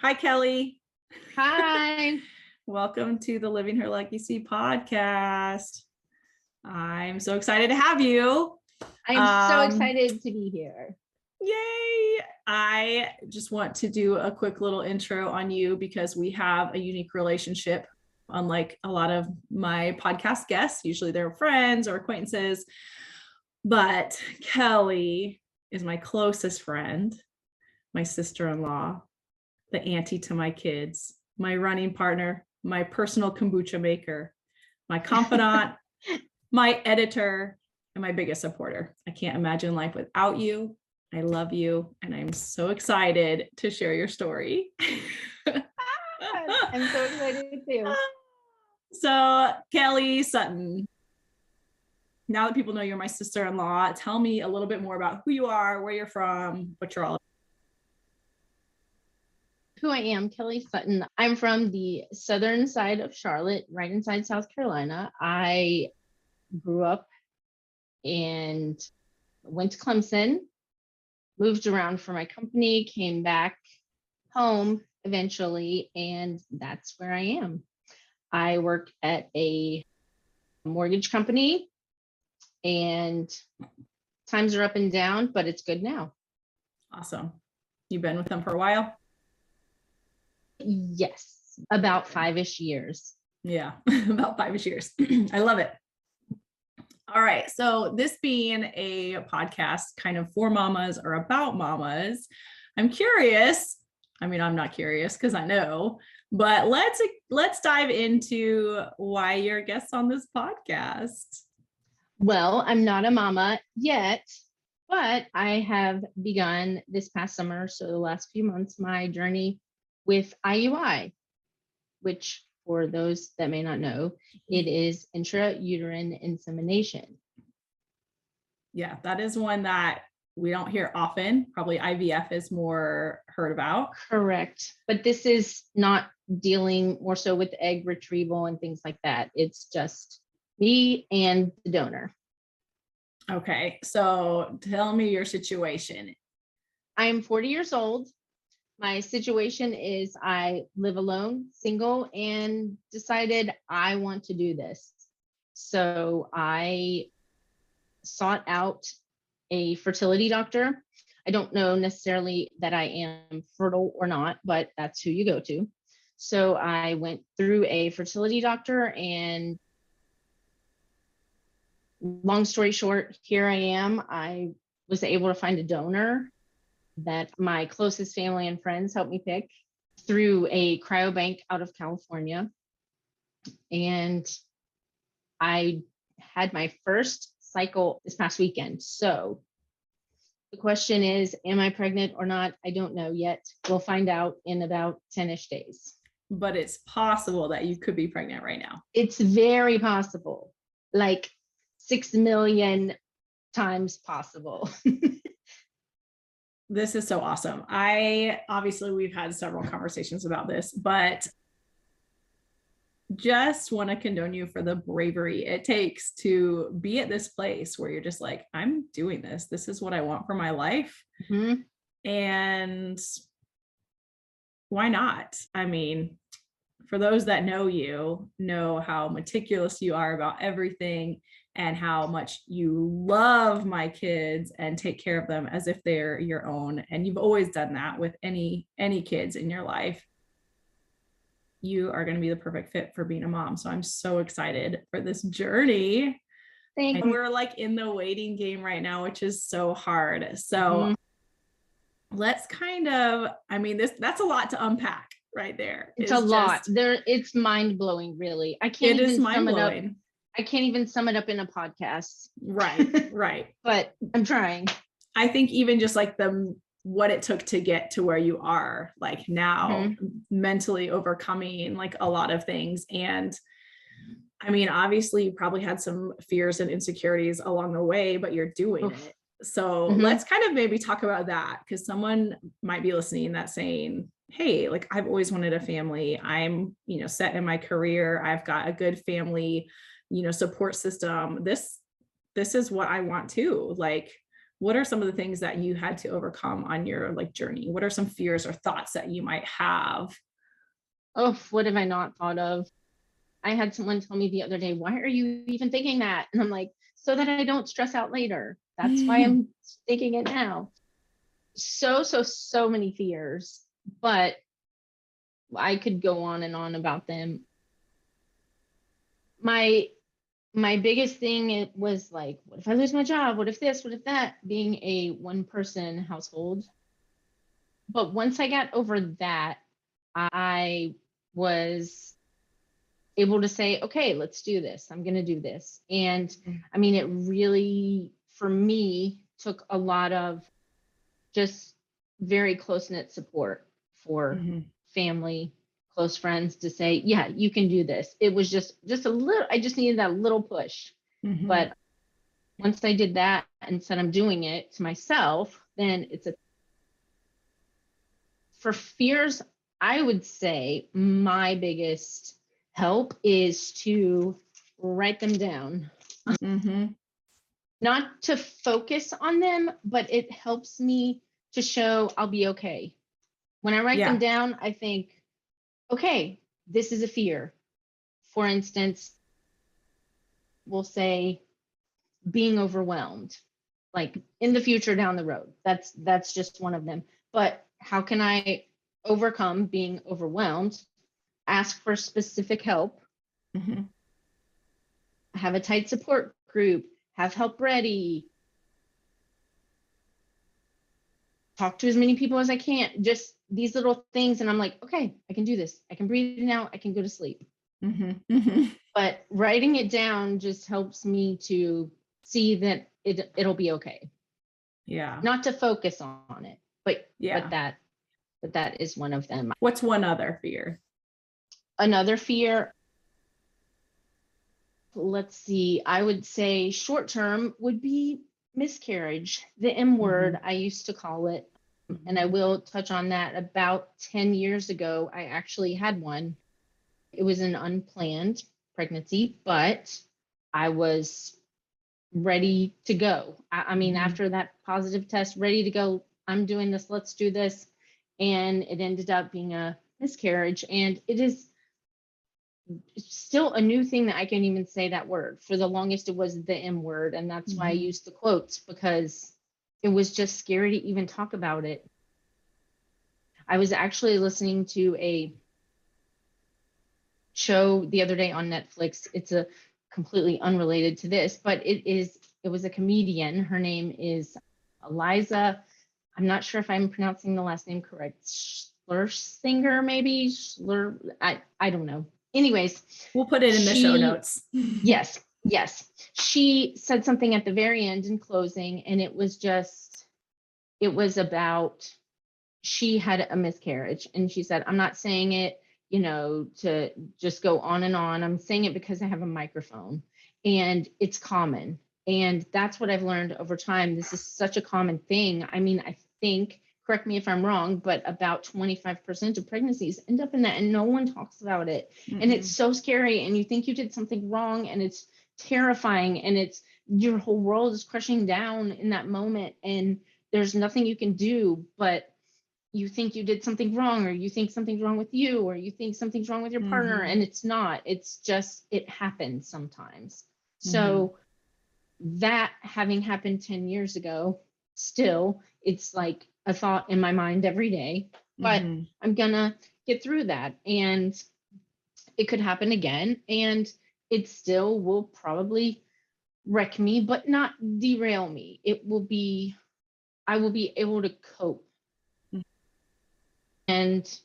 Hi, Kelly. Hi. Welcome to the Living Her Legacy podcast. I'm so excited to have you. I'm so excited to be here. Yay. I just want to do a quick little intro on you because we have a unique relationship. Unlike a lot of my podcast guests, usually they're friends or acquaintances, but Kelly is my closest friend, my sister-in-law, the auntie to my kids, my running partner, my personal kombucha maker, my confidant, my editor, and my biggest supporter. I can't imagine life without you. I love you, and I'm so excited to share your story. I'm so excited too. So, Kellie Sutton, now that people know you're my sister-in-law, tell me a little bit more about who you are, where you're from, what you're all about. Who I am, Kellie Sutton. I'm from the southern side of Charlotte, right inside South Carolina. I grew up and went to Clemson, moved around for my company, came back home eventually, and that's where I am. I work at a mortgage company, and times are up and down, but it's good now. Awesome. You've been with them for a while? Yes, about 5-ish years. Yeah, about 5-ish years. I love it. All right. So this being a podcast kind of for mamas or about mamas, I'm curious. I mean, I'm not curious because I know, but let's dive into why you're a guest on this podcast. Well, I'm not a mama yet, but I have begun this past summer, so the last few months, my journey with IUI, which for those that may not know, it is intrauterine insemination. Yeah, that is one that we don't hear often. Probably IVF is more heard about. Correct. But this is not dealing more so with egg retrieval and things like that. It's just me and the donor. Okay. So tell me your situation. I'm 40 years old. My situation is I live alone, single, and decided I want to do this. So I sought out a fertility doctor. I don't know necessarily that I am fertile or not, but that's who you go to. So I went through a fertility doctor, and long story short, here I am. I was able to find a donor that my closest family and friends helped me pick through a cryobank out of California. And I had my first cycle this past weekend. So the question is, am I pregnant or not? I don't know yet. We'll find out in about 10-ish days. But it's possible that you could be pregnant right now. It's very possible, like 6 million times possible. This is so awesome. Obviously we've had several conversations about this, but just want to condone you for the bravery it takes to be at this place where you're just like, I'm doing this. This is what I want for my life. Mm-hmm. And why not? I mean, for those that know you, know how meticulous you are about everything and how much you love my kids and take care of them as if they're your own. And you've always done that with any kids in your life. You are going to be the perfect fit for being a mom. So I'm so excited for this journey. Thank and you. We're like in the waiting game right now, which is so hard. So let's kind of, I mean, that's a lot to unpack right there. It's a lot. It's mind-blowing, really. I can't even sum it up. I can't even sum it up in a podcast. Right. But I'm trying. I think even just like what it took to get to where you are like now, mentally overcoming like a lot of things. And I mean, obviously you probably had some fears and insecurities along the way, but you're doing it. So let's kind of maybe talk about that, because someone might be listening that's saying, hey, like I've always wanted a family. I'm, set in my career. I've got a good family, support system. This is what I want too. Like, what are some of the things that you had to overcome on your like journey? What are some fears or thoughts that you might have? Oh, what have I not thought of? I had someone tell me the other day, why are you even thinking that? And I'm like, so that I don't stress out later. That's why I'm thinking it now. So many fears, but I could go on and on about them. My biggest thing, it was like, what if I lose my job? What if this? What if that? Being a one person household. But once I got over that, I was able to say, okay, let's do this. I'm going to do this. And I mean, it really, for me, took a lot of just very close-knit support for family, close friends to say, yeah, you can do this. It was just a little, I just needed that little push. But once I did that and said I'm doing it to myself, then for fears, I would say my biggest help is to write them down. Not to focus on them, but it helps me to show I'll be okay. When I write them down, I think, okay, this is a fear. For instance, we'll say being overwhelmed, like in the future down the road. That's just one of them. But how can I overcome being overwhelmed? Ask for specific help. Have a tight support group. Have help ready. Talk to as many people as I can. Just these little things. And I'm like, okay, I can do this. I can breathe now. I can go to sleep. But writing it down just helps me to see that it'll be okay. Yeah. Not to focus on it, but that is one of them. What's one other fear? Another fear, let's see, I would say short term would be miscarriage, the M word, I used to call it. And I will touch on that. About 10 years ago, I actually had one. It was an unplanned pregnancy, but I was ready to go. I mean, after that positive test, ready to go, I'm doing this, let's do this. And it ended up being a miscarriage. And it is still a new thing that I can't even say that word. For the longest, it was the M word. And that's why I used the quotes, because it was just scary to even talk about it. I was actually listening to a show the other day on Netflix. It's a completely unrelated to this, but it was a comedian. Her name is Iliza. I'm not sure if I'm pronouncing the last name correct. Schlesinger, maybe. I don't know. Anyways, we'll put it in the show notes. Yes. She said something at the very end in closing, and it was about, she had a miscarriage, and she said, I'm not saying it, to just go on and on. I'm saying it because I have a microphone, and it's common. And that's what I've learned over time. This is such a common thing. I mean, I think, correct me if I'm wrong, but about 25% of pregnancies end up in that, and no one talks about it. And it's so scary, and you think you did something wrong, and it's terrifying, and it's your whole world is crushing down in that moment, and there's nothing you can do, but you think you did something wrong, or you think something's wrong with you, or you think something's wrong with your partner, and it's not. It's just, it happens sometimes. So that having happened 10 years ago, still, it's like a thought in my mind every day, but I'm gonna get through that. And it could happen again, and it still will probably wreck me, but not derail me. I will be able to cope. And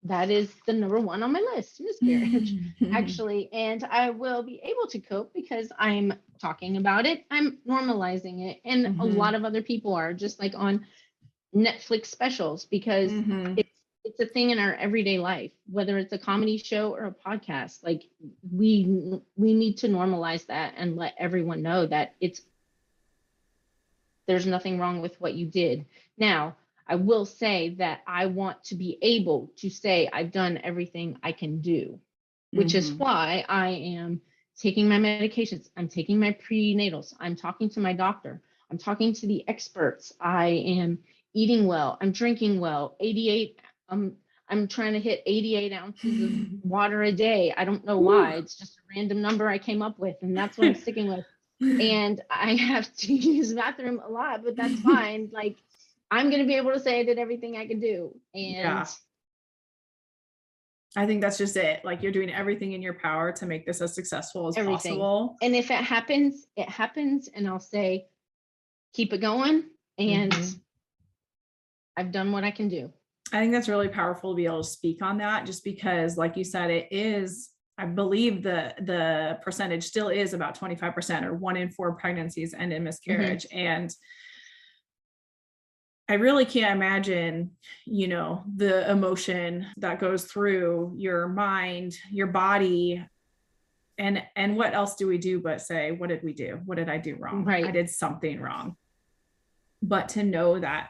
that is the number one on my list, miscarriage, actually. And I will be able to cope because I'm talking about it. I'm normalizing it. And a lot of other people are, just like on Netflix specials, because it's a thing in our everyday life, whether it's a comedy show or a podcast. Like we need to normalize that and let everyone know that there's nothing wrong with what you did. Now, I will say that I want to be able to say I've done everything I can do, which is why I am taking my medications. I'm taking my prenatals. I'm talking to my doctor. I'm talking to the experts. I am eating well. I'm drinking well. 88. I'm trying to hit 88 ounces of water a day. I don't know why. It's just a random number I came up with, and that's what I'm sticking with. And I have to use the bathroom a lot, but that's fine. Like, I'm going to be able to say I did everything I could do. And I think that's just it. Like, you're doing everything in your power to make this as successful as possible. And if it happens, it happens. And I'll say, keep it going. And I've done what I can do. I think that's really powerful to be able to speak on that, just because, like you said, it is, I believe the percentage still is about 25%, or 1 in 4 pregnancies end in miscarriage. And I really can't imagine, you know, the emotion that goes through your mind, your body, and what else do we do but say, what did we do? What did I do wrong? I did something wrong. But to know that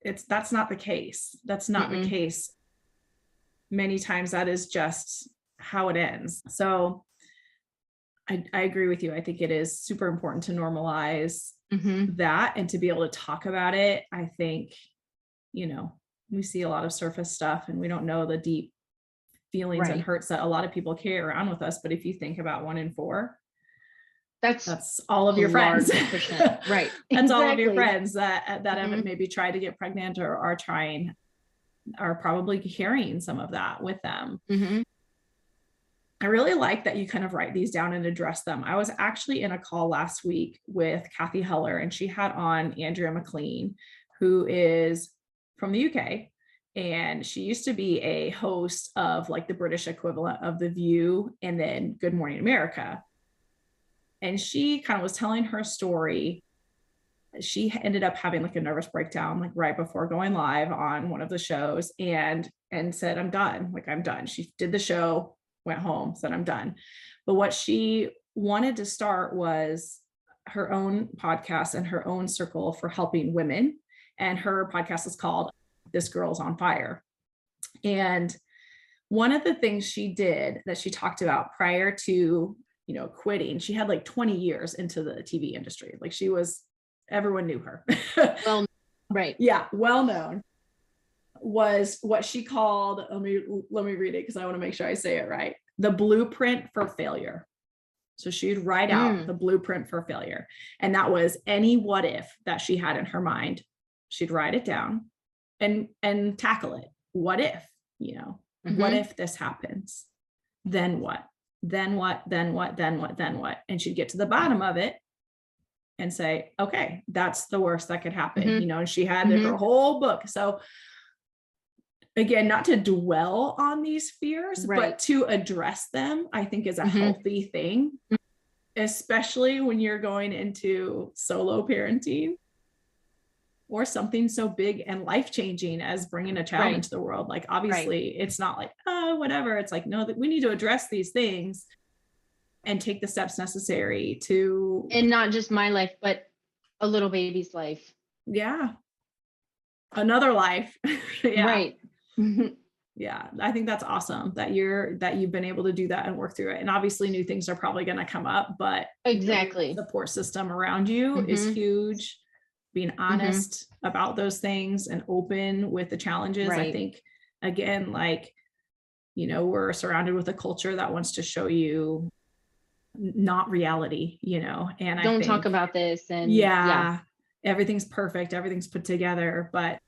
that's not the case. That's not the case. Many times that is just how it ends. So I agree with you. I think it is super important to normalize that, and to be able to talk about it. I think, you know, we see a lot of surface stuff and we don't know the deep feelings and hurts that a lot of people carry around with us. But if you think about 1 in 4, that's all of your friends. Right. That's all of your friends that haven't maybe tried to get pregnant, or are probably carrying some of that with them. I really like that you kind of write these down and address them. I was actually in a call last week with Kathy Heller, and she had on Andrea McCLean, who is from the UK. And she used to be a host of like the British equivalent of The View and then Good Morning America. And she kind of was telling her story. She ended up having like a nervous breakdown, like right before going live on one of the shows, and said, I'm done. Like, I'm done. She did the show, went home, said, I'm done. But what she wanted to start was her own podcast and her own circle for helping women. And her podcast is called This Girl's on Fire. And one of the things she did that she talked about prior to, you know, quitting, she had like 20 years into the TV industry. Like, everyone knew her. Well, well known. Was what she called, let me read it because I want to make sure I say it right, the blueprint for failure. So she'd write out the blueprint for failure. And that was any what if that she had in her mind. She'd write it down and tackle it. What if, you know, what if this happens? Then what? Then what? Then what? Then what? Then what? And she'd get to the bottom of it and say, okay, that's the worst that could happen. You know, and she had her whole book. So again, not to dwell on these fears, but to address them, I think is a healthy thing, especially when you're going into solo parenting or something so big and life-changing as bringing a child into the world. Like, obviously it's not like, oh, whatever. It's like, no, that we need to address these things and take the steps necessary to. And not just my life, but a little baby's life. Yeah. Another life. Right. Yeah, I think that's awesome that you've been able to do that and work through it. And obviously new things are probably going to come up, but exactly, the support system around you is huge. Being honest about those things and open with the challenges. I think, again, like, you know, we're surrounded with a culture that wants to show you not reality, you know, and I don't talk about this, and everything's perfect, everything's put together, but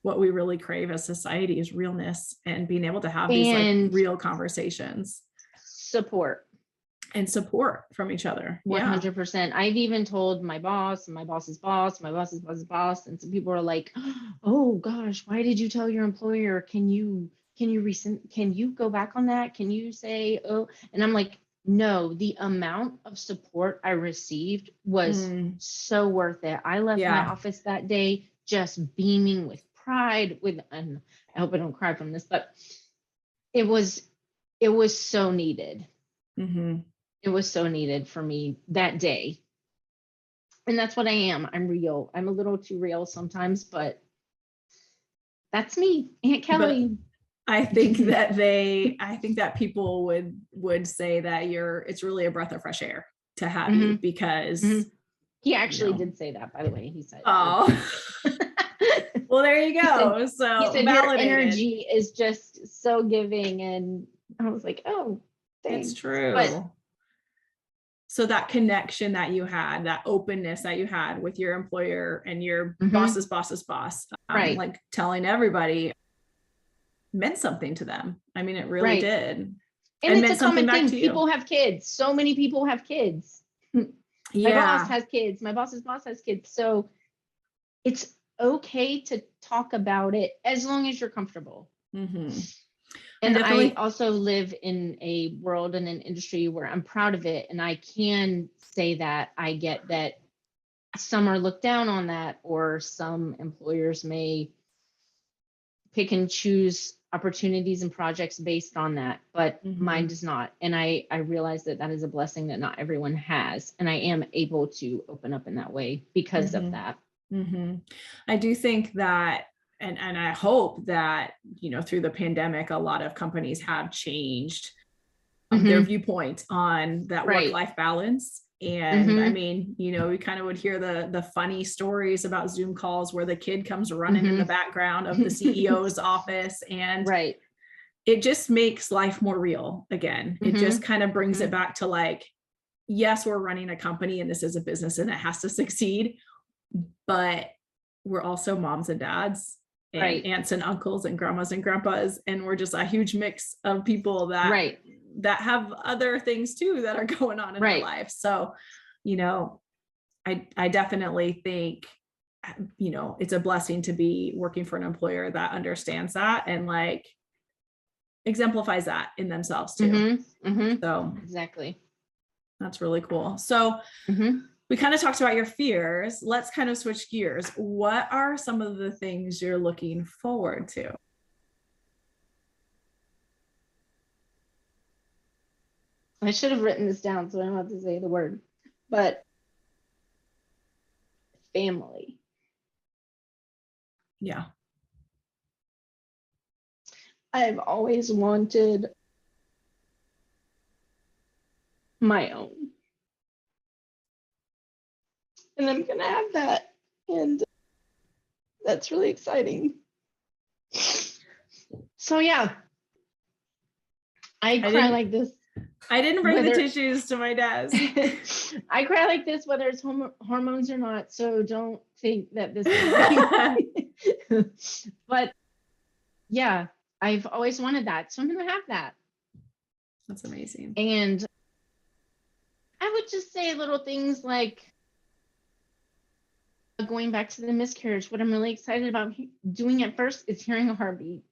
what we really crave as society is realness and being able to have these like real conversations, support from each other. 100%. I've even told my boss, my boss's boss, my boss's boss's boss, and some people are like, oh gosh, why did you tell your employer? Can you go back on that? Can you say, oh? And I'm like, no, the amount of support I received was so worth it. I left my office that day just beaming with pride, and I hope I don't cry from this, but it was so needed. It was so needed for me that day. And that's what I am. I'm real. I'm a little too real sometimes, but that's me, Aunt Kellie. But I think that people would say that it's really a breath of fresh air to have you, because He actually did say that, by the way. He said, oh, well, there you go. So he said, your validated. energy is just so giving. And I was like, oh, thanks. It's true. But, so that connection that you had, that openness that you had with your employer and your boss's boss's boss, right. like telling everybody meant something to them. I mean, it really did. And it's a common thing. People have kids. So many people have kids. My boss has kids. My boss's boss has kids. So it's okay to talk about it as long as you're comfortable. And I also live in a world and an industry where I'm proud of it. And I can say that I get that some are looked down on that, or some employers may pick and choose opportunities and projects based on that, but mine does not. And I realize that that is a blessing that not everyone has. And I am able to open up in that way because of that. I do think that, and I hope that, through the pandemic, a lot of companies have changed their viewpoint on that work-life balance. And I mean, we kind of would hear the funny stories about Zoom calls where the kid comes running in the background of the CEO's office, and it just makes life more real again. It just kind of brings it back to like, yes, we're running a company and this is a business and it has to succeed, but we're also moms and dads and aunts and uncles and grandmas and grandpas. And we're just a huge mix of people that that have other things too that are going on in their life. So, I definitely think, it's a blessing to be working for an employer that understands that and like exemplifies that in themselves too. So exactly. That's really cool. So we kind of talked about your fears. Let's kind of switch gears. What are some of the things you're looking forward to? I should have written this down so I don't have to say the word, but family. Yeah. I've always wanted my own. And I'm going to have that. And that's really exciting. So yeah, I cry like this. I didn't bring the tissues to my desk. I cry like this, whether it's hormones or not. So don't think that this is but yeah, I've always wanted that. So I'm going to have that. That's amazing. And I would just say little things like going back to the miscarriage. What I'm really excited about doing at first is hearing a heartbeat.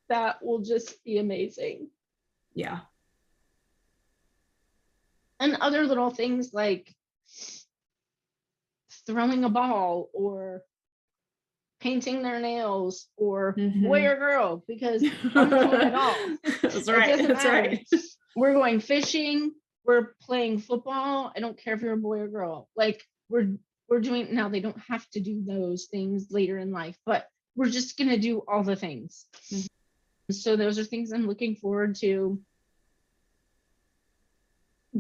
That will just be amazing. Yeah. And other little things like throwing a ball or painting their nails or boy or girl, because I'm not doing it all. That's right. That's right. We're going fishing. We're playing football. I don't care if you're a boy or girl. Like we're doing now. They don't have to do those things later in life, but we're just going to do all the things. So those are things I'm looking forward to.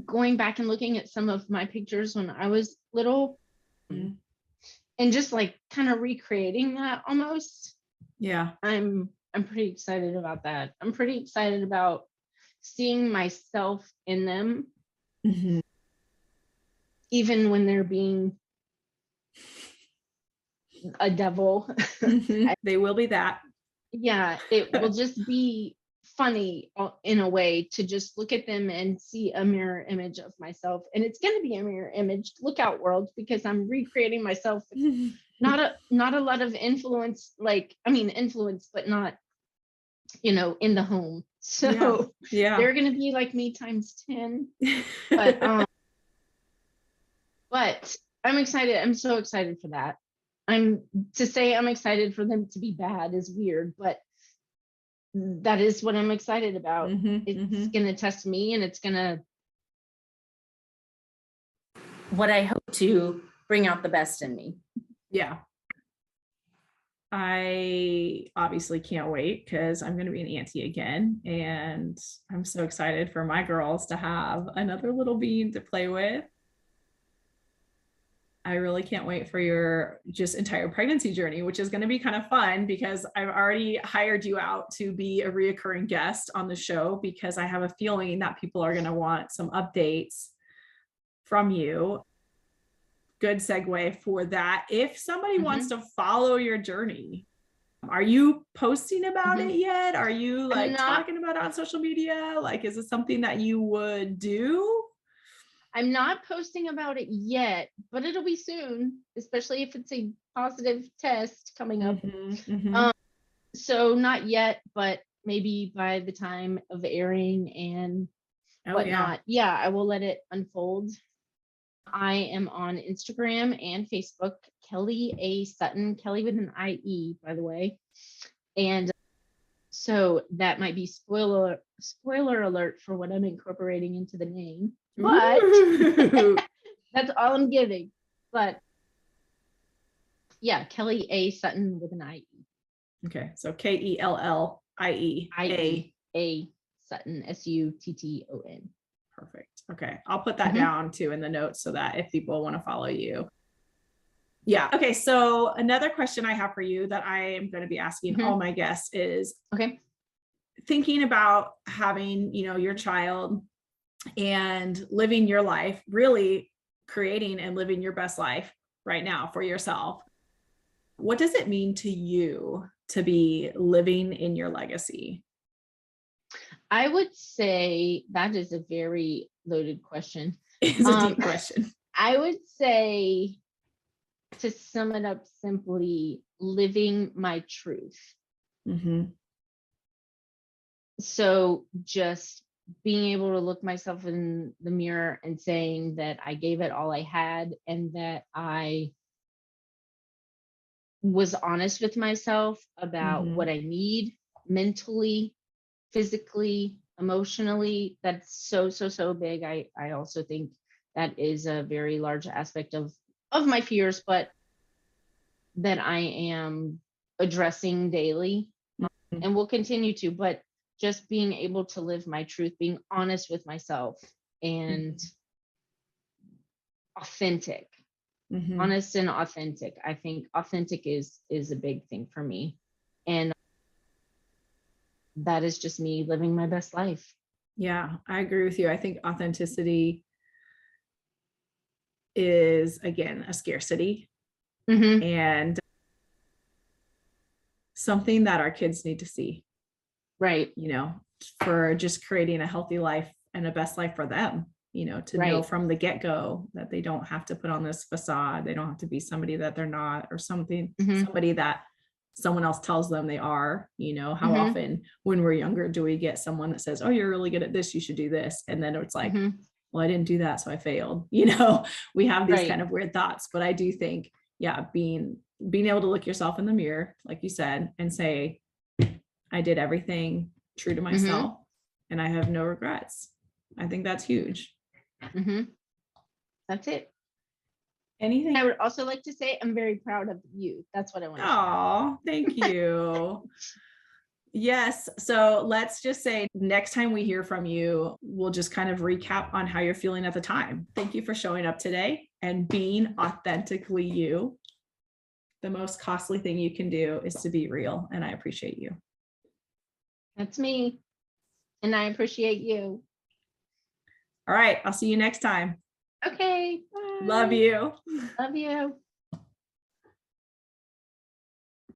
Going back and looking at some of my pictures when I was little and just like kind of recreating that almost. Yeah. I'm pretty excited about that. I'm pretty excited about seeing myself in them. Even when they're being a devil. They will be that. Yeah, it will just be funny in a way to just look at them and see a mirror image of myself. And it's going to be a mirror image. Look out, world, because I'm recreating myself. Not a lot of influence, influence, but not, in the home. So they're going to be like me times 10. But I'm excited. I'm so excited for that. To say I'm excited for them to be bad is weird, but that is what I'm excited about. It's going to test me, and it's going to, what I hope to bring out the best in me. Yeah. I obviously can't wait because I'm going to be an auntie again. And I'm so excited for my girls to have another little bean to play with. I really can't wait for your just entire pregnancy journey, which is going to be kind of fun because I've already hired you out to be a reoccurring guest on the show because I have a feeling that people are going to want some updates from you. Good segue for that. If somebody wants to follow your journey, are you posting about it yet? Are you like talking about it on social media? Like, is it something that you would do? I'm not posting about it yet, but it'll be soon, especially if it's a positive test coming up. So not yet, but maybe by the time of airing and whatnot. Yeah, I will let it unfold. I am on Instagram and Facebook, Kellie A. Sutton, Kellie with an IE, by the way. And so that might be spoiler alert for what I'm incorporating into the name. But that's all I'm giving. But yeah, Kellie A. Sutton with an IE. Okay, so KELLIE A. Sutton, SUTTON. Perfect. Okay, I'll put that down too in the notes so that if people want to follow you. Yeah. Okay, so another question I have for you that I am going to be asking all my guests is, thinking about having, you know, your child and living your life, really creating and living your best life right now for yourself. What does it mean to you to be living in your legacy? I would say that is a very loaded question. It's a deep question. I would say, to sum it up simply, living my truth. So just being able to look myself in the mirror and saying that I gave it all I had and that I was honest with myself about what I need mentally, physically, emotionally. That's so big. I also think that is a very large aspect of my fears, but that I am addressing daily and will continue to. But just being able to live my truth, being honest with myself and authentic, honest and authentic. I think authentic is a big thing for me. And that is just me living my best life. Yeah, I agree with you. I think authenticity is, again, a scarcity and something that our kids need to see. Right. You know, for just creating a healthy life and a best life for them, you know, to know from the get-go that they don't have to put on this facade. They don't have to be somebody that they're not, or somebing, somebody that someone else tells them they are. You know, how often when we're younger do we get someone that says, oh, you're really good at this, you should do this, and then it's like, well, I didn't do that, so I failed. You know, we have these kind of weird thoughts. But I do think, yeah, being able to look yourself in the mirror, like you said, and say, I did everything true to myself and I have no regrets. I think that's huge. That's it. Anything? I would also like to say I'm very proud of you. That's what I want to share. Oh, thank you. Yes. So let's just say next time we hear from you, we'll just kind of recap on how you're feeling at the time. Thank you for showing up today and being authentically you. The most costly thing you can do is to be real. And I appreciate you. That's me. And I appreciate you. All right. I'll see you next time. Okay. Bye. Love you. Love you.